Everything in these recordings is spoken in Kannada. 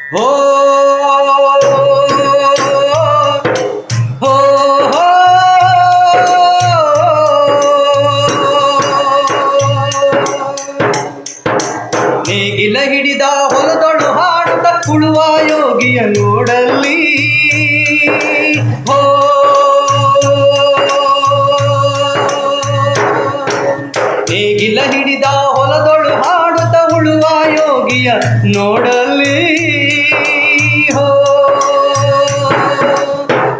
ಹೋ ಹೋ ನೇಗಿಲ ಹಿಡಿದ ಹೊಲದೊಳು ಹಾಡುತ್ತ ಉಳುವ ಯೋಗಿಯ ನೋಡಲ್ಲಿ ಹೋ ನೇಗಿಲ ಹಿಡಿದ ಹೊಲದೊಳು ಹಾಡುತ್ತ ಉಳುವ ಯೋಗಿಯ ನೋಡಲ್ಲಿ ಹೋ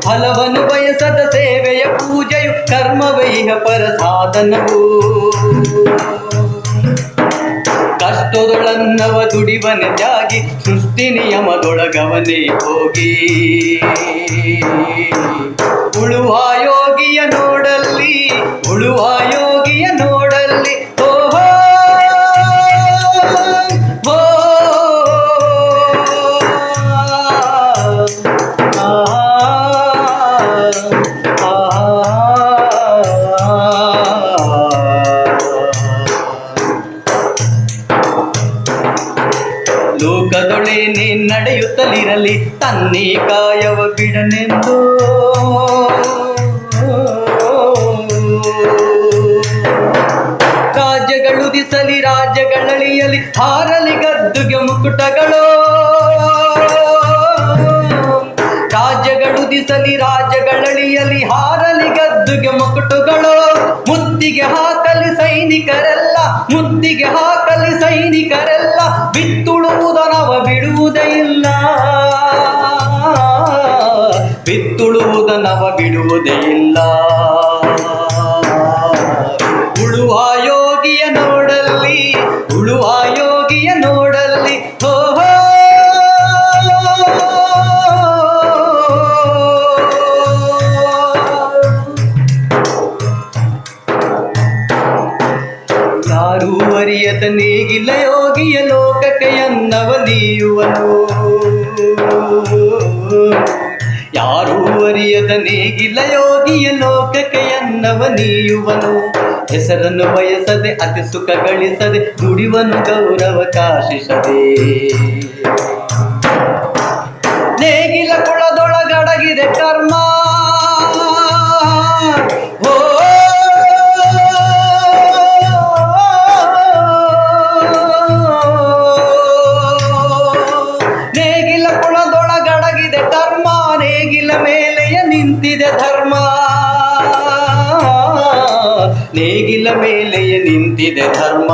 ಫಲವನ್ನು ಬಯಸದ ಸೇವೆಯ ಪೂಜೆಯು ಕರ್ಮವೈಹ ಪರ ಸಾಧನವು ಕಷ್ಟದೊಳನ್ನವ ದುಡಿವನೆ ತ್ಯಾಗಿ ಸೃಷ್ಟಿ ನಿಯಮದೊಳಗವನೇ ಹೋಗಿ ಉಳುವ ಯೋಗಿಯ ನೋಡಲ್ಲಿ ಉಳುವ ಯೋಗಿಯ ನೋಡಲ್ಲಿ ಓಹೋ ಹೋ ಲೋಕದೊಳೇನೆ ನಡೆಯುತ್ತಲಿರಲಿ ತನ್ನೇ ಕಾಯವ ಬಿಡನೆಂದು ರಾಜ್ಯಗಳುದಿಸಲಿ ರಾಜ್ಯಗಳಳಿಯಲಿ ಹಾರಲಿ ಗದ್ದುಗೆ ಮುಕುಟಗಳು ರಾಜ್ಯಗಳುದಿಸಲಿ ರಾಜ್ಯಗಳಳಿಯಲಿ ಹಾರಲಿ ಗದ್ದುಗೆ ಮುಕುಟುಗಳು ಮುತ್ತಿಗೆ ಹಾಕಲಿ ಸೈನಿಕರೆಲ್ಲ ಮುತ್ತಿಗೆ ಹಾಕಲಿ ಸೈನಿಕರೆಲ್ಲ ಬಿತ್ತುಳುವುದನವ ಬಿಡುವುದೇ ಇಲ್ಲ ಬಿತ್ತುಳುವುದನವ ಬಿಡುವುದೇ ಇಲ್ಲ ಉಳುವ ಯೋಗಿಯ ನೋಡಲ್ಲಿ ಉಳುವ ಯೋಗಿಯ ನೋಡಲ್ಲಿ ಹೋ ಹೋ ಯಾರೂ ಅರಿಯದ ನೇಗಿಲ ಯೋಗಿಯ ಲೋಕಕ್ಕೆ ಎನ್ನವ ನೀಯುವನು ಯಾರೂ ಅರಿಯದ ನೇಗಿಲ ಯೋಗಿಯ ಲೋಕಕ್ಕೆ ಎನ್ನವ ನೀಯುವನು ಹೆಸರನ್ನು ಬಯಸದೆ ಅತಿ ಸುಖ ಗಳಿಸದೆ ದುಡಿವನು ಗೌರವ ಕಾಶಿಸದೆ ನೇಗಿಲ ಕುಳದೊಳಗಡಗಿದೆ ಕರ್ಮ ಹೋ ನೇಗಿಲ ಕುಳದೊಳಗಡಗಿದೆ ಕರ್ಮ ನೇಗಿಲ ಮೇಲೆಯ ನಿಂತಿದೆ ಧರ್ಮ ನೇಗಿಲ ಮೇಲೆಯ ನಿಂತಿದೆ ಧರ್ಮ